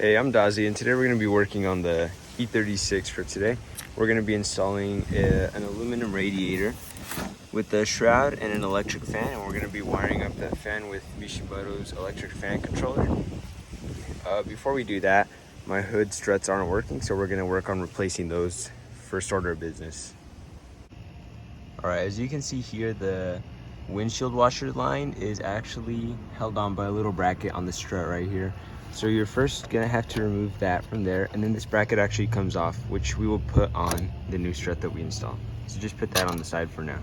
Hey, I'm Dazi, and today we're going to be working on the E36 for today. We're going to be installing an aluminum radiator with a shroud and an electric fan, and we're going to be wiring up that fan with Mishimoto's electric fan controller. Before we do that, my hood struts aren't working, so we're going to work on replacing those first order of business. Alright, as you can see here, the windshield washer line is actually held on by a little bracket on the strut right here. So you're first gonna have to remove that from there, and then this bracket actually comes off, which we will put on the new strut that we install. So just put that on the side for now.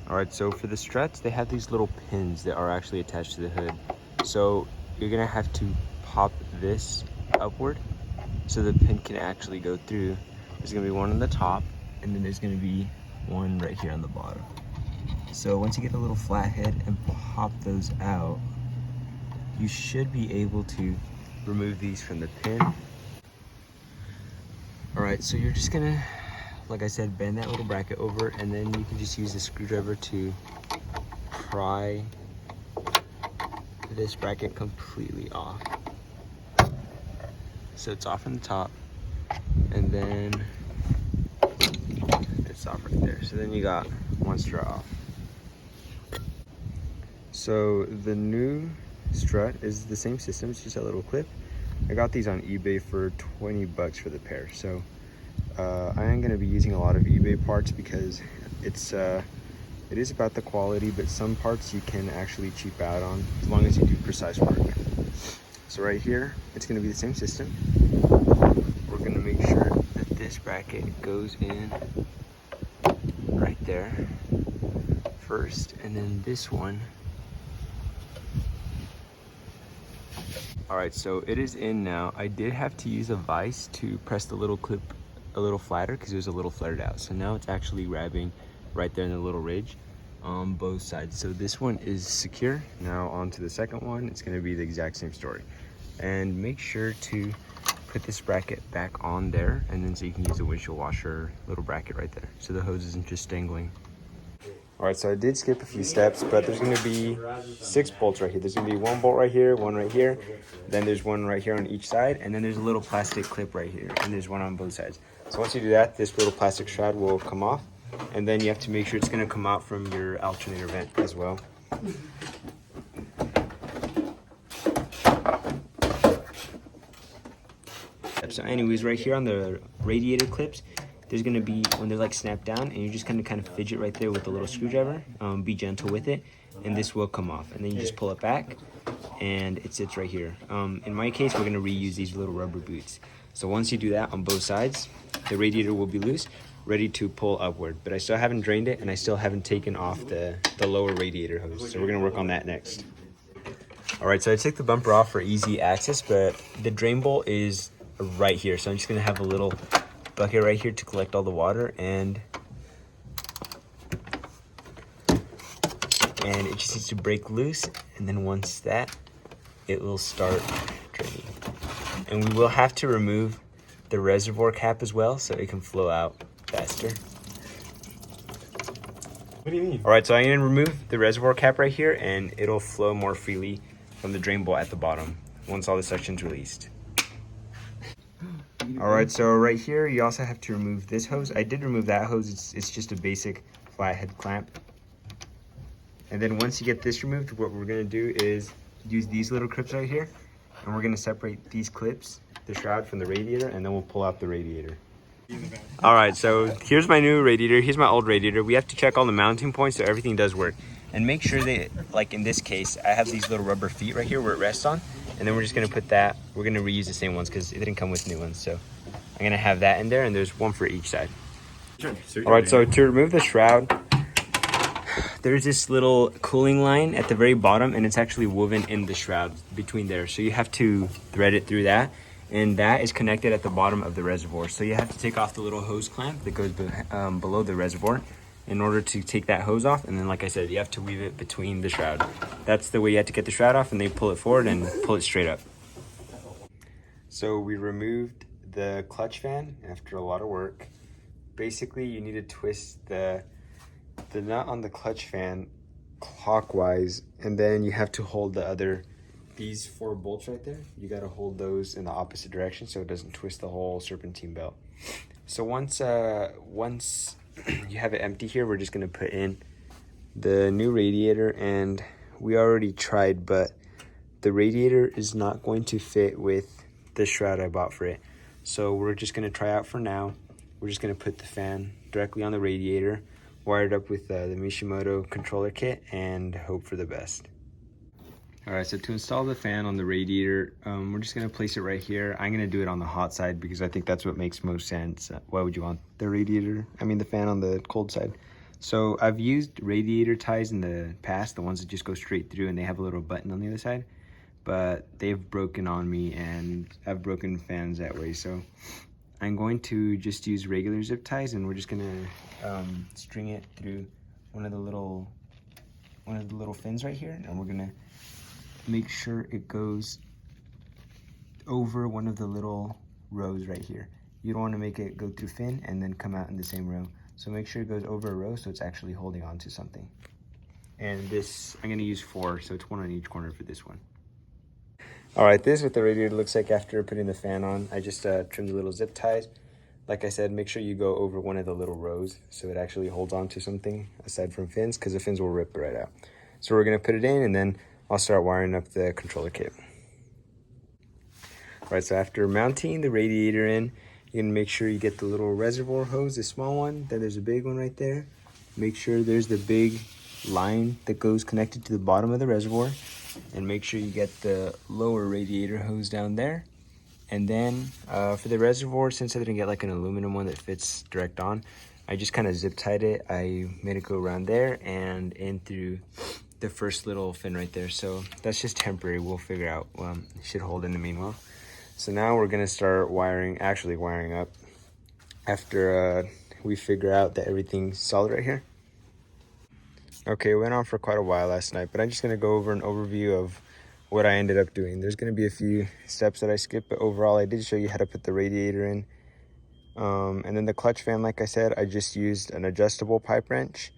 Alright, so for the struts, they have these little pins that are actually attached to the hood. So you're gonna have to pop this upward so the pin can actually go through. There's gonna be one on the top, and then there's gonna be one right here on the bottom. So once you get a little flathead and pop those out, you should be able to remove these from the pin. All right, so you're just gonna, like I said, bend that little bracket over, and then you can just use the screwdriver to pry this bracket completely off. So it's off from the top, and then it's off right there. So then you got one strut off. So the new strut is the same system, it's just a little clip. I got these on eBay for 20 bucks for the pair. So I am going to be using a lot of eBay parts because it is about the quality, but some parts you can actually cheap out on as long as you do precise work. So right here, it's going to be the same system. We're going to make sure that this bracket goes in right there first, and then this one. All right, so it is in now. I did have to use a vise to press the little clip a little flatter because it was a little flared out. So now it's actually grabbing right there in the little ridge on both sides. So this one is secure. Now on to the second one. It's gonna be the exact same story. And make sure to put this bracket back on there, and then so you can use the windshield washer little bracket right there, so the hose isn't just dangling. All right, so I did skip a few steps, but there's gonna be 6 bolts right here. There's gonna be 1 bolt right here, 1 right here, then there's 1 right here on each side, and then there's a little plastic clip right here, and there's 1 on both sides. So once you do that, this little plastic shroud will come off, and then you have to make sure it's gonna come out from your alternator vent as well. So anyways, right here on the radiator clips, there's gonna be, when they're like snapped down, and you're just gonna kind of fidget right there with the little screwdriver. Be gentle with it, and this will come off. And then you just pull it back, and it sits right here. In my case, we're gonna reuse these little rubber boots. So once you do that on both sides, the radiator will be loose, ready to pull upward. But I still haven't drained it, and I still haven't taken off the lower radiator hose. So we're gonna work on that next. All right, so I took the bumper off for easy access, but the drain bowl is right here. So I'm just gonna have a little bucket right here to collect all the water, and it just needs to break loose, and then once that, it will start draining. And we will have to remove the reservoir cap as well so it can flow out faster. What do you mean? All right, so I'm gonna remove the reservoir cap right here, and it'll flow more freely from the drain bowl at the bottom once all the suction's released. All right, so right here, you also have to remove this hose. I did remove that hose. It's just a basic flathead clamp. And then once you get this removed, what we're gonna do is use these little clips right here, and we're gonna separate these clips, the shroud from the radiator, and then we'll pull out the radiator. All right, so here's my new radiator. Here's my old radiator. We have to check all the mounting points so everything does work. And make sure that, like in this case, I have these little rubber feet right here where it rests on. And then we're just gonna put that, we're gonna reuse the same ones because it didn't come with new ones. So I'm gonna have that in there, and there's 1 for each side. All right, so to remove the shroud, there's this little cooling line at the very bottom, and it's actually woven in the shroud between there. So you have to thread it through that, and that is connected at the bottom of the reservoir. So you have to take off the little hose clamp that goes below the reservoir in order to take that hose off. And then, like I said, you have to weave it between the shroud. That's the way you have to get the shroud off, and then pull it forward and pull it straight up. So we removed the clutch fan after a lot of work. Basically, you need to twist the nut on the clutch fan clockwise, and then you have to hold the other these 4 bolts right there, you got to hold those in the opposite direction so it doesn't twist the whole serpentine belt. So once you have it empty here, we're just going to put in the new radiator, and we already tried, but the radiator is not going to fit with the shroud I bought for it. So we're just going to try out for now. We're just going to put the fan directly on the radiator, wire it up with the Mishimoto controller kit, and hope for the best. Alright, so to install the fan on the radiator, we're just going to place it right here. I'm going to do it on the hot side because I think that's what makes most sense. Why would you want the fan on the cold side? So I've used radiator ties in the past, the ones that just go straight through and they have a little button on the other side, but they've broken on me and I've broken fans that way. So I'm going to just use regular zip ties, and we're just going to string it through one of the little fins right here, and we're going to make sure it goes over one of the little rows right here. You don't want to make it go through fin and then come out in the same row. So make sure it goes over a row so it's actually holding on to something. And this, I'm going to use 4, so it's 1 on each corner for this one. Alright, this is what the radiator looks like after putting the fan on. I just trimmed the little zip ties. Like I said, make sure you go over one of the little rows so it actually holds on to something aside from fins, because the fins will rip right out. So we're going to put it in, and then I'll start wiring up the controller kit. Alright, so after mounting the radiator in, you're going to make sure you get the little reservoir hose, the small one, then there's a big one right there. Make sure there's the big line that goes connected to the bottom of the reservoir, and make sure you get the lower radiator hose down there. And then for the reservoir, since I didn't get like an aluminum one that fits direct on, I just kind of zip tied it. I made it go around there and in through the first little fin right there. So that's just temporary. We'll figure out. It should hold in the meanwhile. So now we're gonna start actually wiring up after we figure out that everything's solid right here. Okay, it went on for quite a while last night, but I'm just gonna go over an overview of what I ended up doing. There's gonna be a few steps that I skipped, but overall I did show you how to put the radiator in. And then the clutch fan, like I said, I just used an adjustable pipe wrench,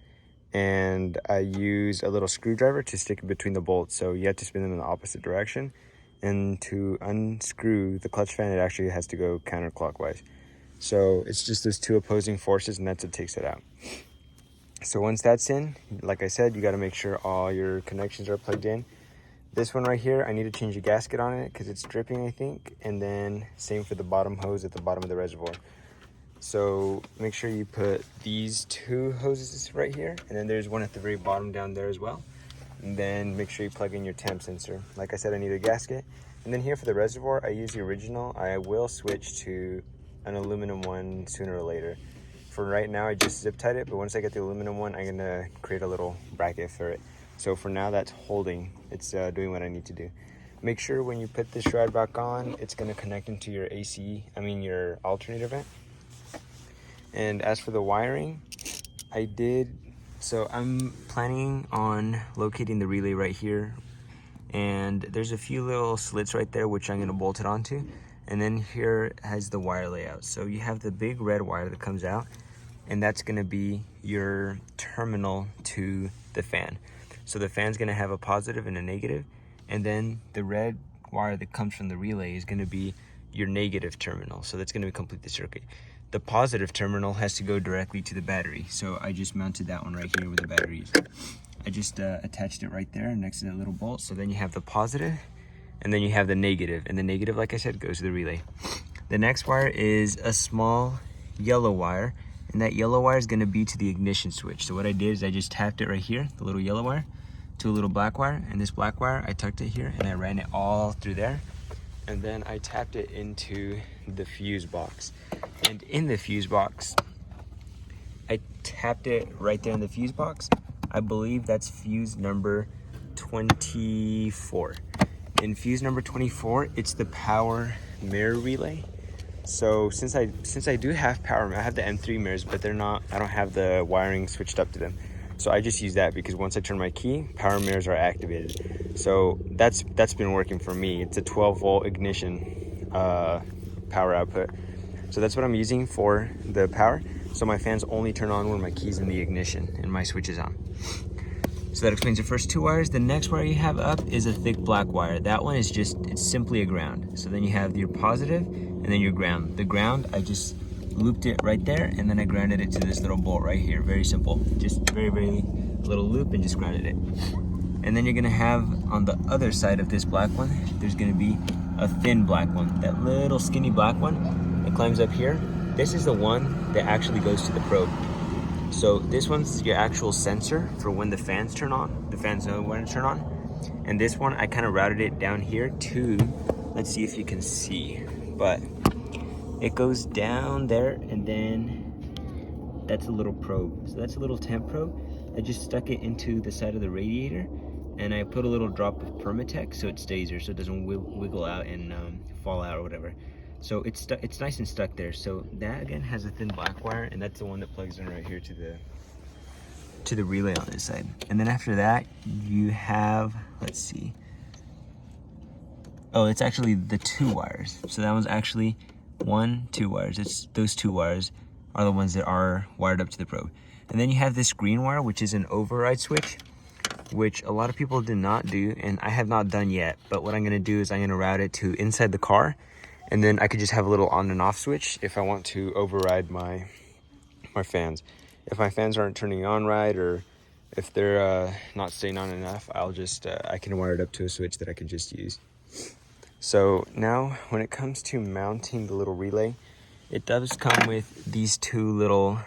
and I used a little screwdriver to stick it between the bolts. So you have to spin them in the opposite direction. And to unscrew the clutch fan, it actually has to go counterclockwise. So it's just those 2 opposing forces, and that's what takes it out. So once that's in, like I said, you got to make sure all your connections are plugged in. This one right here, I need to change the gasket on it because it's dripping, I think. And then same for the bottom hose at the bottom of the reservoir. So make sure you put these 2 hoses right here, and then there's one at the very bottom down there as well. And then make sure you plug in your temp sensor. Like I said, I need a gasket. And then here for the reservoir, I use the original. I will switch to an aluminum one sooner or later. For right now, I just zip tied it, but once I get the aluminum one, I'm gonna create a little bracket for it. So for now, that's holding. It's doing what I need to do. Make sure when you put the shroud back on, it's gonna connect into your your alternator vent. And as for the wiring, so I'm planning on locating the relay right here, and there's a few little slits right there which I'm gonna bolt it onto. And then here has the wire layout. So you have the big red wire that comes out, and that's gonna be your terminal to the fan. So the fan's gonna have a positive and a negative, and then the red wire that comes from the relay is gonna be your negative terminal. So that's gonna complete the circuit. The positive terminal has to go directly to the battery. So I just mounted that one right here where the battery is. I just attached it right there next to that little bolt. So then you have the positive, and then you have the negative. And the negative, like I said, goes to the relay. The next wire is a small yellow wire, and that yellow wire is gonna be to the ignition switch. So what I did is I just tapped it right here, the little yellow wire, to a little black wire, and this black wire, I tucked it here, and I ran it all through there. And then I tapped it into the fuse box. And in the fuse box, I tapped it right there in the fuse box. I believe that's fuse number 24. In fuse number 24, it's the power mirror relay. So since I do have power, I have the M3 mirrors, but I don't have the wiring switched up to them. So I just use that because once I turn my key, power mirrors are activated. So that's been working for me. It's a 12-volt ignition power output. So that's what I'm using for the power. So my fans only turn on when my key's in the ignition and my switch is on. So that explains the first 2 wires. The next wire you have up is a thick black wire. That one is it's simply a ground. So then you have your positive and then your ground. The ground, I just looped it right there and then I grounded it to this little bolt right here. Very simple. Just very little loop and just grounded it. And then you're gonna have on the other side of this black one, there's gonna be a thin black one. That little skinny black one that climbs up here. This is the one that actually goes to the probe. So this one's your actual sensor for when the fans turn on. The fans know when to turn on. And this one, I kind of routed it down here to, let's see if you can see, but it goes down there and then that's a little probe. So that's a little temp probe. I just stuck it into the side of the radiator and I put a little drop of Permatex so it stays there so it doesn't wiggle out and fall out or whatever. So it's nice and stuck there. So that again has a thin black wire and that's the one that plugs in right here to the relay on this side. And then after that you have, let's see. Oh, it's actually the 2 wires. So that one's actually 1, 2 wires. It's those 2 wires are the ones that are wired up to the probe. And then you have this green wire, which is an override switch, which a lot of people did not do and I have not done yet. But what I'm gonna do is I'm gonna route it to inside the car. And then I could just have a little on and off switch if I want to override my fans. If my fans aren't turning on right or if they're not staying on enough, I'll just, I can wire it up to a switch that I can just use. So now when it comes to mounting the little relay, it does come with these 2 little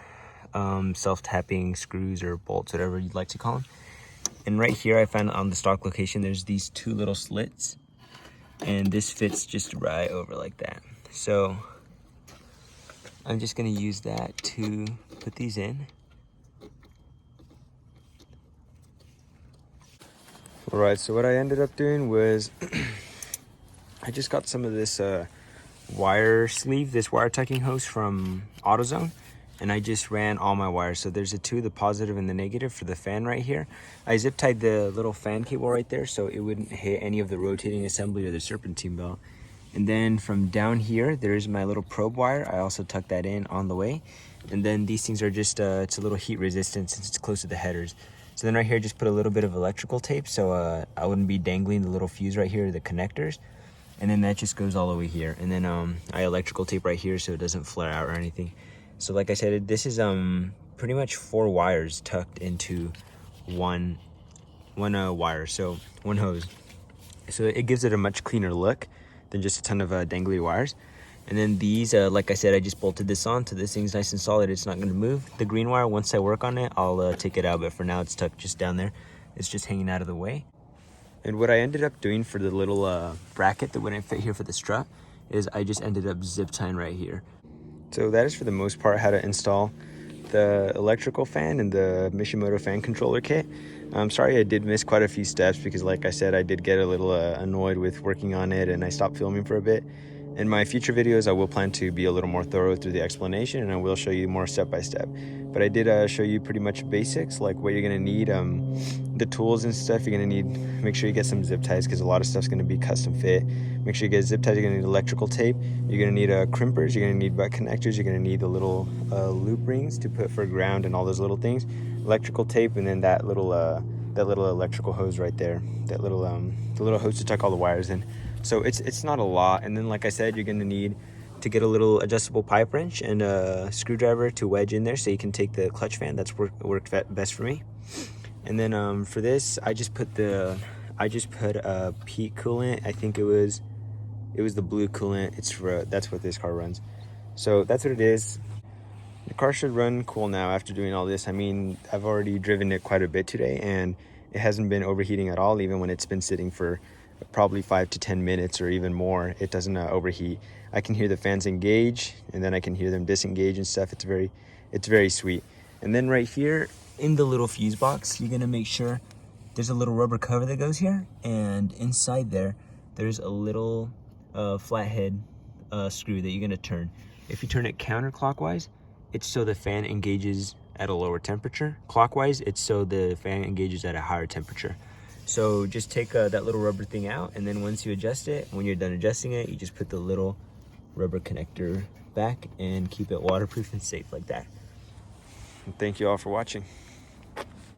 self-tapping screws or bolts, whatever you'd like to call them. And right here I found on the stock location, there's these 2 little slits. And this fits just right over like that. So I'm just gonna use that to put these in. All right, so what I ended up doing was I just got some of this wire sleeve, this wire tucking hose from AutoZone. And I just ran all my wires. So there's the positive and the negative for the fan right here. I zip tied the little fan cable right there so it wouldn't hit any of the rotating assembly or the serpentine belt. And then from down here, there's my little probe wire. I also tucked that in on the way. And then these things are just, it's a little heat resistant since it's close to the headers. So then right here, just put a little bit of electrical tape so I wouldn't be dangling the little fuse right here, the connectors. And then that just goes all the way here. And then I electrical tape right here so it doesn't flare out or anything. So like I said, this is pretty much 4 wires tucked into one wire, so 1 hose. So it gives it a much cleaner look than just a ton of dangly wires. And then these, like I said, I just bolted this on so this thing's nice and solid. It's not going to move. The green wire, once I work on it, I'll take it out. But for now, it's tucked just down there. It's just hanging out of the way. And what I ended up doing for the little bracket that wouldn't fit here for the strut is I just ended up zip tying right here. So that is for the most part how to install the electrical fan and the Mishimoto fan controller kit. I'm sorry I did miss quite a few steps because like I said, I did get a little annoyed with working on it and I stopped filming for a bit. In my future videos, I will plan to be a little more thorough through the explanation and I will show you more step by step. But I did show you pretty much basics, like what you're gonna need, the tools and stuff. You're gonna need, make sure you get some zip ties because a lot of stuff's gonna be custom fit. Make sure you get zip ties. You're gonna need electrical tape. You're gonna need crimpers. You're gonna need butt connectors. You're gonna need the little loop rings to put for ground and all those little things. Electrical tape, and then that little electrical hose right there. That little the little hose to tuck all the wires in. So it's not a lot. And then like I said, you're gonna need to get a little adjustable pipe wrench and a screwdriver to wedge in there so you can take the clutch fan. That's worked best for me. And then for this, I just put a peak coolant. I think it was the blue coolant. That's what this car runs. So that's what it is. The car should run cool now after doing all this. I mean, I've already driven it quite a bit today and it hasn't been overheating at all, even when it's been sitting for probably 5 to 10 minutes or even more. It doesn't overheat. I can hear the fans engage and then I can hear them disengage and stuff. It's very sweet. And then right here in the little fuse box, you're gonna make sure there's a little rubber cover that goes here, and inside there's a little flathead screw that you're gonna turn. If you turn it counterclockwise, it's so the fan engages at a lower temperature. Clockwise, it's so the fan engages at a higher temperature. So just take that little rubber thing out, and then once you adjust it, when you're done adjusting it, you just put the little rubber connector back and keep it waterproof and safe like that. And thank you all for watching.